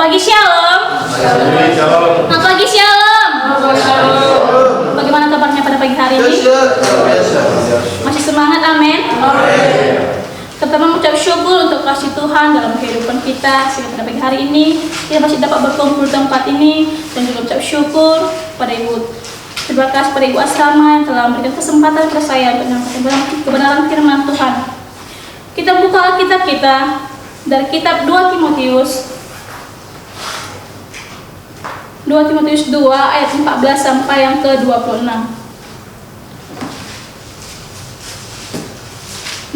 pagi Shalom. Selamat pagi Shalom. Bagaimana kabarnya pada pagi hari ini? Masih semangat, amin. Pertama mengucap syukur untuk kasih Tuhan dalam kehidupan kita sehingga pada pagi hari ini kita masih dapat berkumpul di tempat ini, dan juga mengucap syukur pada Ibu. Terima kasih pada Ibu Asrama yang telah memberikan kesempatan kepada saya untuk menyampaikan kebenaran firman Tuhan. Kita buka Alkitab kita dari kitab 2 Timotius 2 ayat 14 sampai yang ke-26.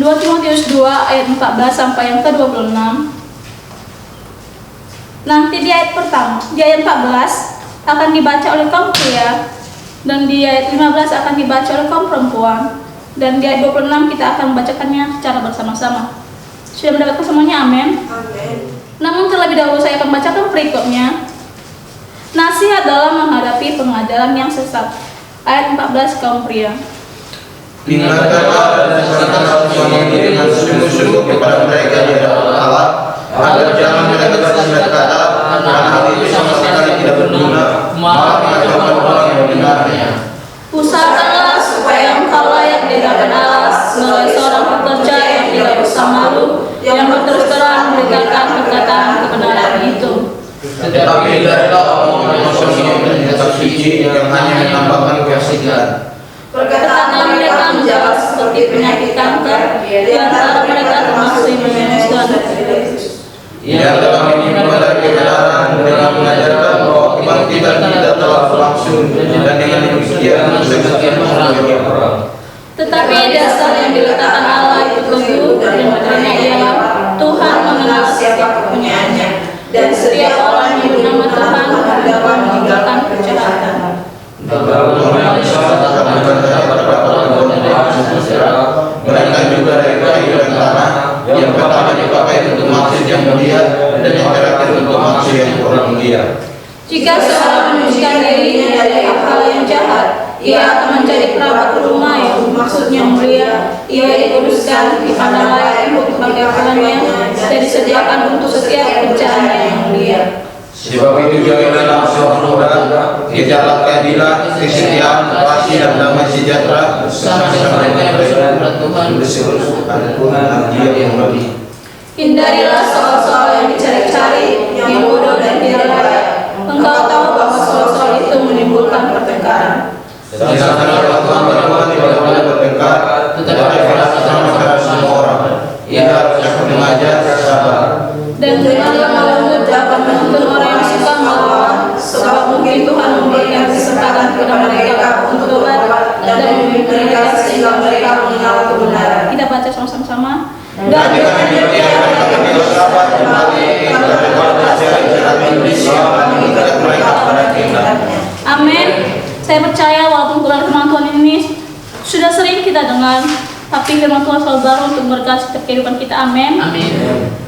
2 Timotius 2 ayat 14 sampai yang ke-26. Nanti di ayat pertama, di ayat 14 akan dibaca oleh kaum pria, dan di ayat 15 akan dibaca oleh kaum perempuan, dan di ayat 26 kita akan membacakannya secara bersama-sama. Sudah mendapatkan semuanya, amin? Amin. Namun terlebih dahulu saya akan membacakan berikutnya. Nasihat dalam menghadapi pengajaran yang sesat. Ayat 14 kaum pria. Ingatkanlah dan sarankan suami dengan sungguh-sungguh kepada mereka di dalam Allah, agar jangan mereka berkata, karena hal itu sama sekali tidak berguna, malah mengacaukan orang yang mendengarnya. Usahakanlah supaya engkau layak di hadapan Allah sebagai seorang pekerja yang tidak usah malu, yang berterus terang memberitakan perkataan kebenaran itu. Tetapi hindarilah omongan yang songong dan tidak suci yang hanya menambahkan keasikan. Perkataan mereka menjalar seperti penyakit kanker, di antara mereka termasuk yang menyerukan. Ia telah menipu dari kebenaran dengan mengajarkan bahwa kebangkitan tidak telah berlangsung, dan dengan demikian sebagian orang. Tetapi dasar yang diletakkan Allah itu teguh, dan katanya ialah Tuhan mengenal siapa kepunyaannya, dan setiap orang yang bernama Tuhan dapat meninggalkan kejahatan. Mereka juga dari kayu dan tanah, yang pertama dipakai untuk maksud yang mulia, dan yang terakhir untuk maksud yang kurang mulia. Jika seorang menyucikan dirinya dari hal yang jahat, ia akan menjadi kerabat rumah yang maksudnya mulia. Ia dikuduskan, dipandang layak untuk bagaimana dan disediakan untuk setiap kerjaan yang mulia. Sebab itu jagalah seorang muda, kejarlah keadilan, kesetiaan, kasih dan damai sejahtera bersama-sama dengan mereka Tuhan bersekutu Tuhan Dia yang lebih. Hindarilah soal-soal yang dicari-cari, yang bodoh dan tidak layak. Engkau tahu bahwa soal-soal itu menimbulkan pertengkaran. Silakanlah Tuhan berbuat tidak boleh bertengkar, tetapi sama kepada semua orang. Ia harus dapat mengajar, sabar. Dan janganlah lembut dapat menuntun orang yang suka melawan, sebab mungkin Tuhan memberikan kesempatan kepada mereka untuk tobat dan membimbing mereka sehingga mereka mengenal kebenaran. Kita baca sama-sama. Dan jangan dibiarkan sahabat kembali kepada ajaran Indonesia mengikat mereka pada kehendaknya. Amin. Saya percaya walaupun firman Tuhan ini sudah sering kita dengar, tapi firman Tuhan selalu baru untuk memberkati setiap kehidupan kita. Amin. Amin.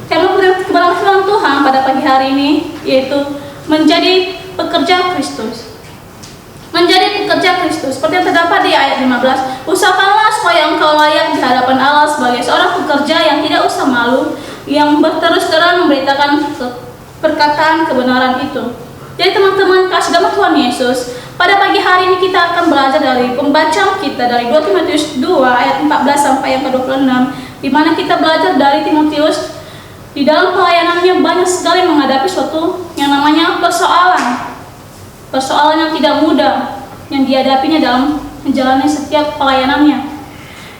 Tema kebenaran firman Tuhan pada pagi hari ini yaitu menjadi pekerja Kristus. Menjadi pekerja Kristus. Seperti yang terdapat di ayat 15. Usahakanlah supaya engkau layak di hadapan Allah sebagai seorang pekerja yang tidak usah malu, yang berterus terang memberitakan perkataan kebenaran itu. Jadi teman-teman kasih dalam Tuhan Yesus, pada pagi hari ini kita akan belajar dari pembacaan kita dari 2 Timotius 2 ayat 14 sampai yang ke-26, di mana kita belajar dari Timotius di dalam pelayanannya banyak sekali menghadapi suatu yang namanya persoalan. Persoalan yang tidak mudah yang dihadapinya dalam menjalani setiap pelayanannya.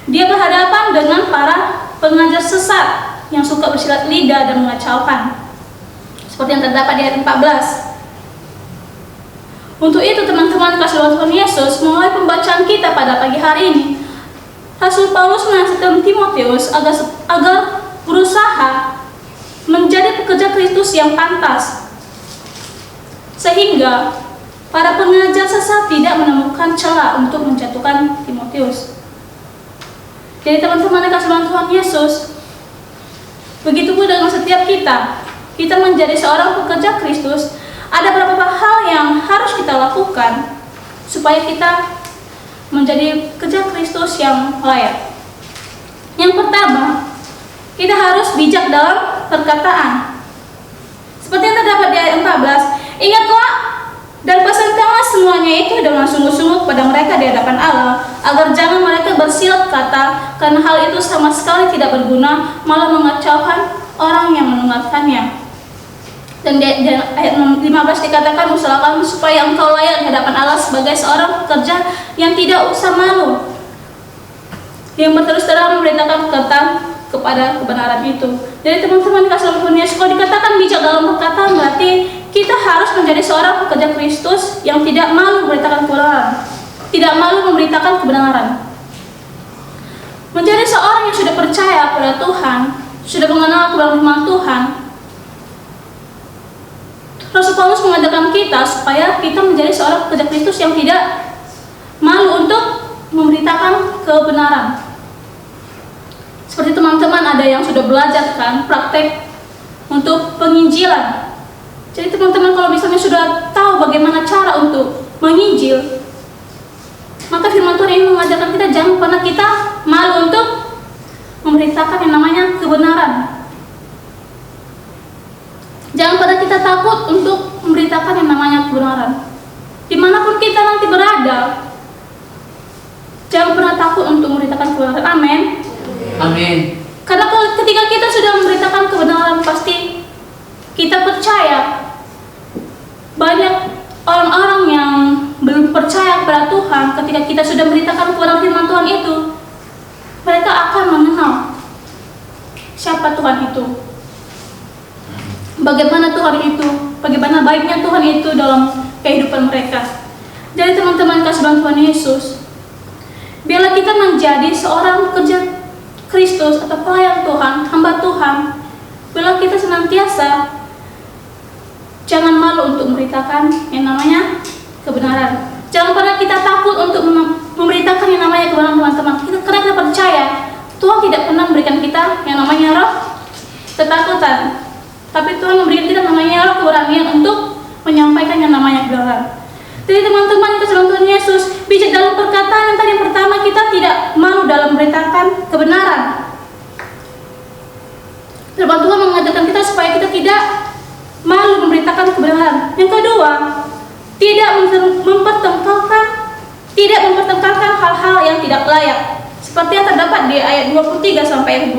Dia berhadapan dengan para pengajar sesat yang suka bersilat lidah dan mengacaukan. Seperti yang terdapat di ayat 14. Untuk itu teman-teman kasih Tuhan Yesus, mulai pembacaan kita pada pagi hari ini, Rasul Paulus menasihatkan Timotius agar berusaha menjadi pekerja Kristus yang pantas, sehingga para pengajar sesat tidak menemukan celah untuk menjatuhkan Timotius. Jadi teman-teman yang kasih Tuhan Yesus, begitu pun dengan setiap kita menjadi seorang pekerja Kristus. Ada beberapa hal yang harus kita lakukan supaya kita menjadi pekerja Kristus yang layak. Yang pertama, kita harus bijak dalam perkataan. Seperti yang terdapat di ayat 14, ingatlah dan pesankanlah semuanya itu dengan sungguh-sungguh kepada mereka di hadapan Allah, agar jangan mereka bersilap kata, karena hal itu sama sekali tidak berguna, malah mengacaukan orang yang mendengarkannya. Dan di ayat 15 dikatakan, usahakan supaya engkau layak di hadapan Allah sebagai seorang pekerja yang tidak usah malu, yang berterus terang memberitakan kepada kebenaran itu. Jadi teman-teman kasih Tuhan Yesus, kalau dikatakan bijak dalam perkataan, berarti kita harus menjadi seorang pekerja Kristus yang tidak malu memberitakan kebenaran, tidak malu memberitakan kebenaran. Menjadi seorang yang sudah percaya pada Tuhan, sudah mengenal kebenaran firman Tuhan, Rasul Paulus mengajarkan kita supaya kita menjadi seorang pekerja Kristus yang tidak malu untuk memberitakan kebenaran. Seperti teman-teman ada yang sudah belajar kan praktek untuk penginjilan. Jadi teman-teman kalau misalnya sudah tahu bagaimana cara untuk menginjil, maka firman Tuhan ini mengajarkan kita jangan pernah kita malu untuk memberitakan yang namanya kebenaran. Jangan pernah kita takut untuk memberitakan yang namanya kebenaran. Dimanapun kita nanti berada, jangan pernah takut untuk memberitakan kebenaran. Amin. Amin. Karena ketika kita sudah memberitakan kebenaran, pasti kita percaya. Banyak orang-orang yang belum percaya kepada Tuhan, ketika kita sudah memberitakan kebenaran firman Tuhan itu, mereka akan mengenal siapa Tuhan itu, bagaimana Tuhan itu, bagaimana baiknya Tuhan itu dalam kehidupan mereka. Jadi teman-teman kasih Tuhan Yesus, bila kita menjadi seorang pekerja Kristus atau pelayan Tuhan, hamba Tuhan, bila kita senantiasa jangan malu untuk memberitakan yang namanya kebenaran. Jangan pernah kita takut untuk memberitakan yang namanya kebenaran teman-teman. Karena kita percaya Tuhan tidak pernah memberikan kita yang namanya roh ketakutan, tapi Tuhan memberikan kita namanya roh keberanian untuk menyampaikan yang namanya kebenaran. Jadi teman-teman yang kasih Tuhan Yesus, bijak dalam perkataan yang tadi yang pertama, kita tidak malu dalam memberitakan kebenaran. Firman Tuhan mengajarkan kita supaya kita tidak malu memberitakan kebenaran. Yang kedua, tidak mempertengkarkan hal-hal yang tidak layak. Seperti yang terdapat di ayat 23 sampai ayat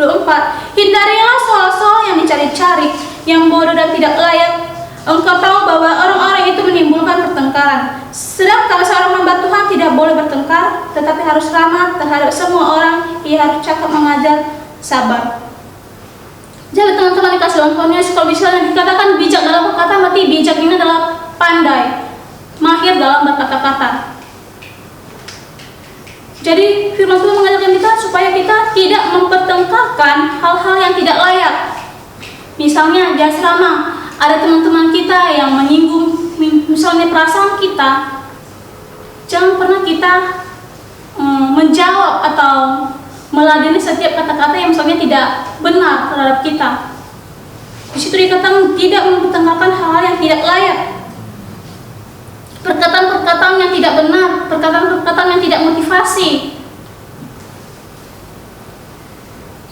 24. Hindarilah soal-soal yang dicari-cari, yang bodoh dan tidak layak. Engkau tahu bahwa orang-orang itu menimbulkan pertengkaran. Sedangkan seorang hamba Tuhan tidak boleh bertengkar, tetapi harus ramah terhadap semua orang. Ia harus cakap, mengajar, sabar. Jadi teman-teman dikasih Tuhan Yesus, kalau misalnya dikatakan bijak dalam perkataan, berarti bijak ini adalah pandai, mahir dalam berkata-kata. Jadi firman Tuhan mengajarkan kita supaya kita tidak mempertengkarkan hal-hal yang tidak layak. Misalnya di asrama, ada teman-teman kita yang menyinggung misalnya perasaan kita, jangan pernah kita menjawab atau meladeni setiap kata-kata yang misalnya tidak benar terhadap kita. Di situ dikatakan tidak mempertengkarkan hal-hal yang tidak layak, perkataan-perkataan yang tidak benar, perkataan-perkataan yang tidak motivasi.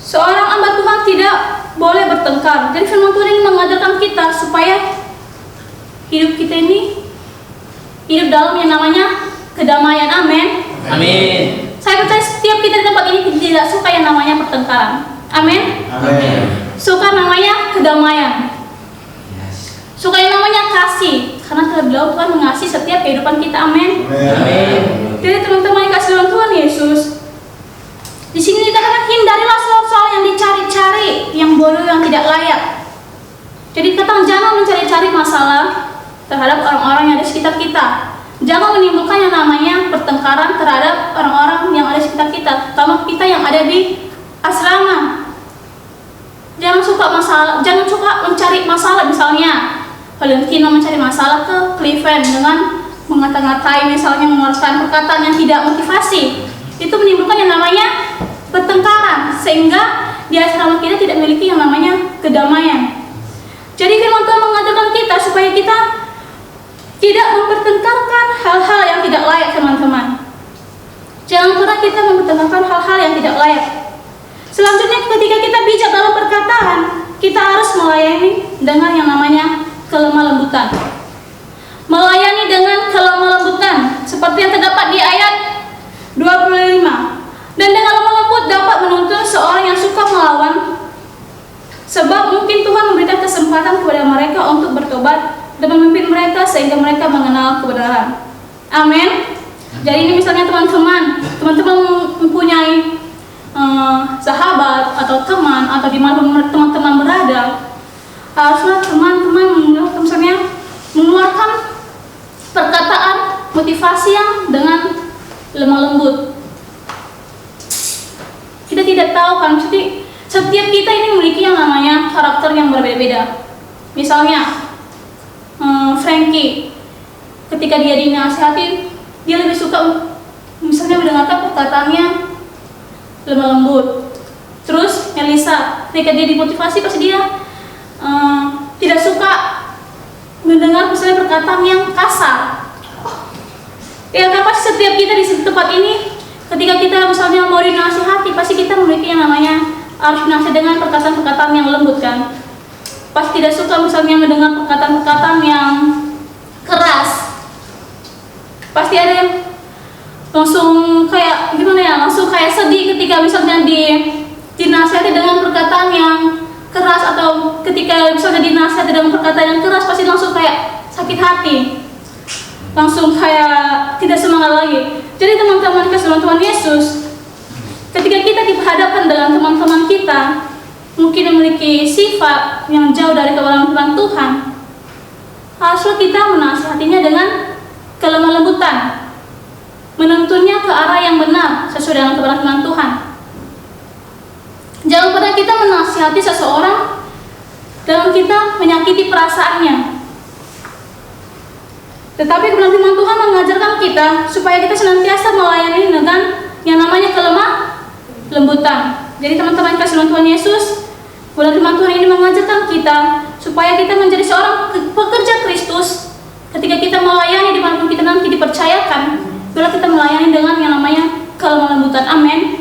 Seorang hamba Tuhan tidak boleh bertengkar. Jadi firman Tuhan ini mengajarkan kita supaya hidup kita ini hidup dalam yang namanya kedamaian. Amin. Amin. Saya percaya setiap kita di tempat ini tidak suka yang namanya pertengkaran. Amin. Amin. Suka namanya kedamaian. Suka yang namanya kasih, karena terlebih dahulu Tuhan mengasihi setiap kehidupan kita. Amin. Amin. Jadi teman-teman yang kasih Tuhan Yesus, di sini dikatakan hindarilah soal-soal yang dicari-cari, yang bodoh, yang tidak layak. Jadi kata jangan mencari-cari masalah terhadap orang-orang yang ada di sekitar kita. Jangan menimbulkan yang namanya pertengkaran terhadap orang-orang yang ada di sekitar kita, terutama kita yang ada di asrama. Jangan suka mencari masalah. Misalnya Valentino mencari masalah ke Cleveland dengan mengata-ngatai, misalnya mengeluarkan perkataan yang tidak motivasi. Itu menimbulkan yang namanya pertengkaran, sehingga di asrama kita tidak memiliki yang namanya kedamaian. Jadi firman Tuhan mengajarkan kita supaya kita tidak mempertengkarkan hal-hal yang tidak layak, teman-teman. Jangan pernah kita mempertengkarkan hal-hal yang tidak layak. Selanjutnya, ketika kita bijak dalam perkataan, kita harus melayani dengan yang namanya kelemah lembutan. Melayani dengan kelemah lembutan seperti yang terdapat di ayat 25. Dan dengan lemah lembut dapat menuntun seorang yang suka melawan, sebab mungkin Tuhan memberikan kesempatan kepada mereka untuk bertobat dan memimpin mereka sehingga mereka mengenal kebenaran. Amin. Jadi ini misalnya teman-teman mempunyai sahabat atau teman atau di mana teman-teman berada, haruslah teman-teman misalnya mengeluarkan perkataan motivasi yang dengan lemah lembut. Kita tidak tahu kan, jadi setiap kita ini memiliki yang namanya karakter yang berbeda-beda. Misalnya Frankie, ketika dia dinasihati, dia lebih suka misalnya mendengarkan perkataannya lemah lembut. Terus Melissa, ketika dia dimotivasi pasti dia tidak suka mendengar misalnya perkataan yang kasar. Ya, pasti setiap kita di tempat ini, ketika kita misalnya mau dinasihati, pasti kita memiliki yang namanya harus dinasihati dengan perkataan-perkataan yang lembut kan. Pasti tidak suka misalnya mendengar perkataan-perkataan yang keras. Pasti ada yang langsung kayak gimana ya, langsung kayak sedih ketika misalnya dinasihati dengan perkataan yang keras, atau ketika misalnya dinasihati dengan perkataan yang keras pasti langsung kayak sakit hati, langsung kayak tidak semangat lagi. Jadi teman-teman kasih Tuhan Yesus, ketika kita dihadapkan dengan teman-teman kita mungkin memiliki sifat yang jauh dari kebenaran Tuhan, haruslah kita menasihatinya dengan kelemah lembutan, menuntunnya ke arah yang benar sesuai dengan kebenaran Tuhan. Jangan pernah kita menasihati seseorang dengan kita menyakiti perasaannya. Tetapi kebenaran Tuhan mengajarkan kita supaya kita senantiasa melayani dengan yang namanya kelemah lembutan. Jadi teman-teman kasih Tuhan Yesus, kebenaran Tuhan ini mengajarkan kita supaya kita menjadi seorang pekerja Kristus. Ketika kita melayani dimanapun kita nanti dipercayakan, bila kita melayani dengan yang namanya kelemah lembutan. Amin.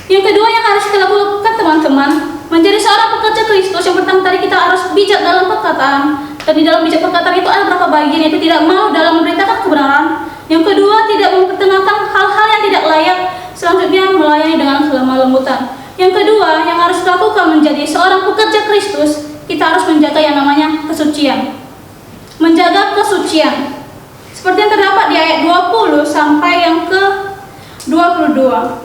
Yang kedua yang harus kita lakukan teman-teman, menjadi seorang pekerja Kristus, yang pertama tadi kita harus bijak dalam perkataan. Dan di dalam bijak perkataan itu ada beberapa bagian, yaitu tidak malu dalam memberitakan kebenaran. Yang kedua, tidak mempertengahkan hal-hal yang tidak layak. Selanjutnya, melayani dengan kelemah lembutan. Yang kedua yang harus dilakukan menjadi seorang pekerja Kristus, kita harus menjaga yang namanya kesucian. Menjaga kesucian. Seperti yang terdapat di ayat 20 sampai yang ke 22.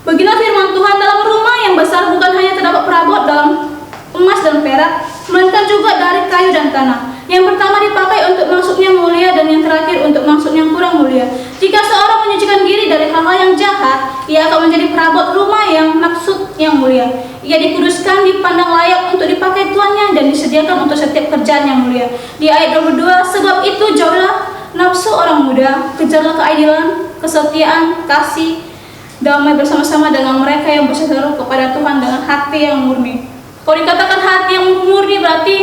Beginilah firman Tuhan, dalam rumah yang besar bukan hanya terdapat perabot dalam emas dan perak, melainkan juga dari kayu dan tanah. Yang pertama dipakai untuk maksudnya mulia, dan yang terakhir untuk maksud yang kurang mulia. Jika seorang menyucikan diri dari hal-hal yang jahat, ia akan menjadi perabot rumah yang maksud yang mulia. Ia dikuduskan, dipandang layak untuk dipakai tuannya, dan disediakan untuk setiap kerjaan yang mulia. Di ayat 22, sebab itu jauhlah nafsu orang muda, kejarlah keadilan, kesetiaan, kasih, damai bersama-sama dengan mereka yang berseteru kepada Tuhan dengan hati yang murni. Kalau dikatakan hati yang murni berarti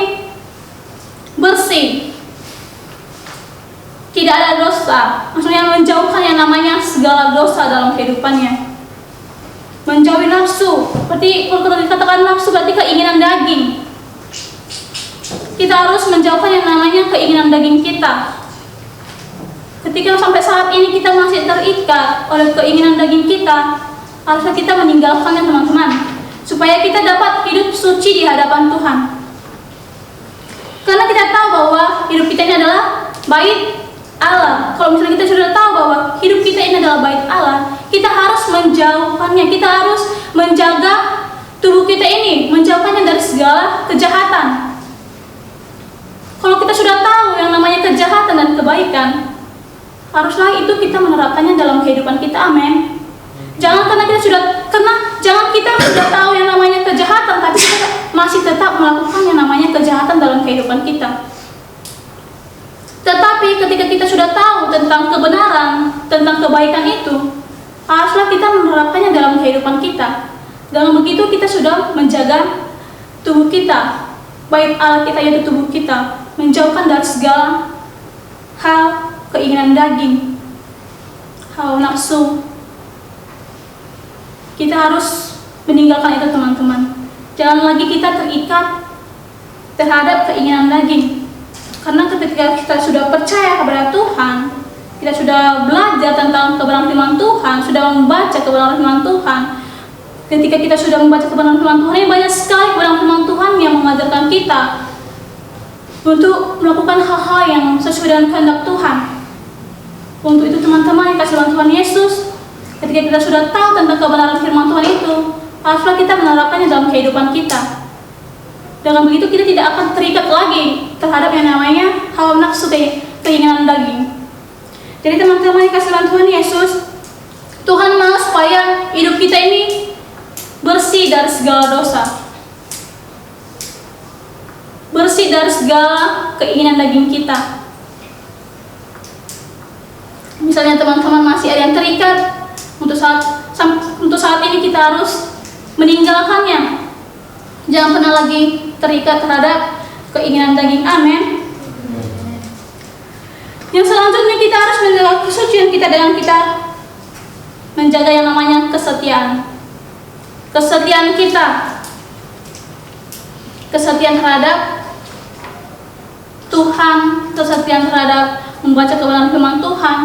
bersih, tidak ada dosa, maksudnya menjauhkan yang namanya segala dosa dalam kehidupannya. Menjauhi nafsu, berarti kalau dikatakan nafsu berarti keinginan daging. Kita harus menjauhkan yang namanya keinginan daging kita. Ketika sampai saat ini kita masih terikat oleh keinginan daging kita, harusnya kita meninggalkannya teman-teman, supaya kita dapat hidup suci di hadapan Tuhan. Karena kita tahu bahwa hidup kita ini adalah bait Allah. Kalau misalnya kita sudah tahu bahwa hidup kita ini adalah bait Allah, kita harus menjauhkannya. Kita harus menjaga tubuh kita ini, menjauhkannya dari segala kejahatan. Kalau kita sudah tahu yang namanya kejahatan dan kebaikan, haruslah itu kita menerapkannya dalam kehidupan kita. Amin. Jangan kita sudah tahu yang namanya kejahatan, tapi kita masih tetap melakukan yang namanya kejahatan dalam kehidupan kita. Tetapi ketika kita sudah tahu tentang kebenaran, tentang kebaikan itu, haruslah kita menerapkannya dalam kehidupan kita. Dengan begitu kita sudah menjaga tubuh kita, bait Allah kita yaitu tubuh kita, menjauhkan dari segala hal keinginan daging, hawa nafsu. Kita harus meninggalkan itu teman-teman. Jangan lagi kita terikat terhadap keinginan daging. Karena ketika kita sudah percaya kepada Tuhan, kita sudah belajar tentang kebenaran firman Tuhan, sudah membaca kebenaran firman Tuhan. Ketika kita sudah membaca kebenaran firman Tuhan, banyak sekali kebenaran firman Tuhan yang mengajarkan kita untuk melakukan hal-hal yang sesuai dengan kehendak Tuhan. Untuk itu teman-teman yang kasih Tuhan Yesus, ketika kita sudah tahu tentang kebenaran firman Tuhan itu, haruslah kita menerapkannya dalam kehidupan kita. Dengan begitu kita tidak akan terikat lagi terhadap yang namanya hawa nafsu, keinginan daging. Jadi teman-teman yang kasih Tuhan Yesus, Tuhan mau supaya hidup kita ini bersih dari segala dosa, bersih dari segala keinginan daging kita. Misalnya teman-teman masih ada yang terikat, untuk saat ini kita harus meninggalkannya. Jangan pernah lagi terikat terhadap keinginan daging. Amin. Yang selanjutnya kita harus menjaga kesucian kita dengan kita menjaga yang namanya kesetiaan. Kesetiaan kita, kesetiaan terhadap Tuhan, kesetiaan terhadap membaca kebenaran firman Tuhan,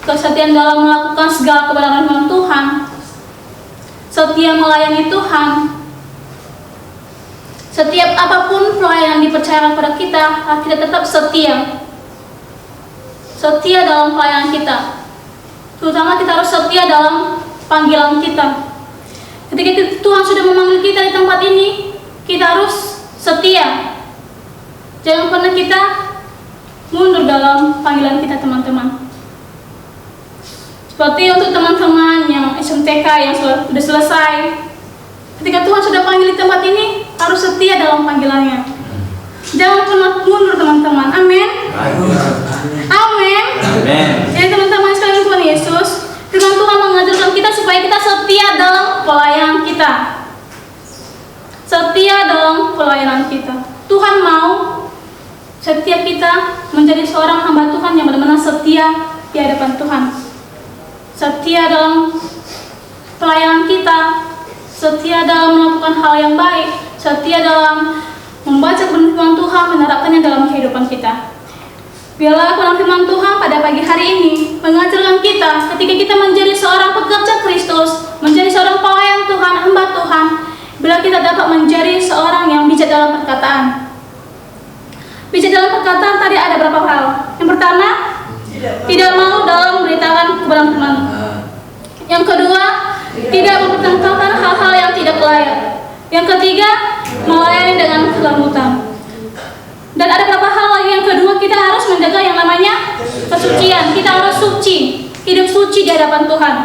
kesetiaan dalam melakukan segala kebenaran firman Tuhan, setia melayani Tuhan. Setiap apapun pelayanan dipercayakan kepada kita, kita tetap setia. Setia dalam pelayanan kita. Terutama kita harus setia dalam panggilan kita. Ketika Tuhan sudah memanggil kita di tempat ini, kita harus setia. Jangan pernah kita mundur dalam panggilan kita, teman-teman. Seperti untuk teman-teman yang SMTK yang sudah selesai, ketika Tuhan sudah panggil di tempat ini, harus setia dalam panggilannya. Jangan pernah mundur, teman-teman. Amin. Amin. Jadi teman-teman sekalian Tuhan Yesus, firman Tuhan mengajarkan kita supaya kita setia dalam pelayanan kita. Setia dalam pelayanan kita. Tuhan mau setiap kita menjadi seorang hamba Tuhan yang benar-benar setia di hadapan Tuhan. Setia dalam pelayanan kita, setia dalam melakukan hal yang baik, setia dalam membaca firman Tuhan, menerapkannya dalam kehidupan kita. Biarlah firman Tuhan pada pagi hari ini mengajarkan kita ketika kita menjadi seorang pekerja Kristus, menjadi seorang pelayan Tuhan, hamba Tuhan, bila kita dapat menjadi seorang yang bijak dalam perkataan. Bijak dalam perkataan tadi ada berapa hal? Yang pertama, tidak mau dalam memberitakan kebenaran firman. Yang kedua, tidak mempertentangkan hal-hal yang tidak layak. Yang ketiga, melayani dengan kelembutan. Dan ada beberapa hal lagi. Yang kedua, kita harus menjaga yang namanya kesucian. Kita harus suci, hidup suci di hadapan Tuhan.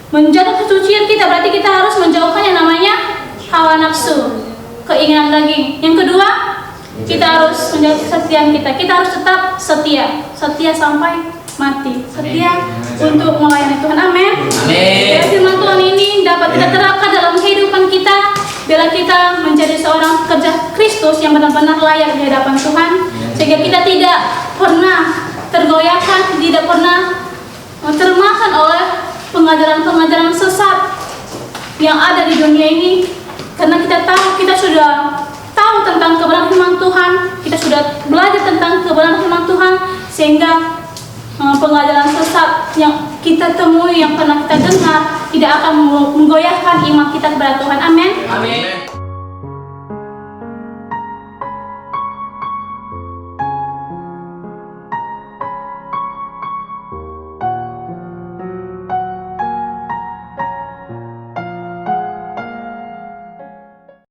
Menjaga kesucian kita berarti kita harus menjauhkan yang namanya hawa nafsu, keinginan daging. Yang kedua, kita harus menjaga kesetiaan kita. Kita harus tetap setia, setia sampai mati, setia untuk melayani Tuhan. Amin. Biar firman Tuhan ini dapat kita terapkan dalam kehidupan kita, bila kita menjadi seorang pekerja Kristus yang benar-benar layak di hadapan Tuhan, sehingga kita tidak pernah tergoyahkan, tidak pernah termakan oleh pengajaran-pengajaran sesat yang ada di dunia ini. Karena kita tahu, kita sudah tahu tentang kebenaran firman Tuhan, kita sudah belajar tentang kebenaran firman Tuhan, sehingga pengajaran sesat yang kita temui, yang pernah kita dengar, tidak akan menggoyahkan iman kita kepada Tuhan. Amin. Amin.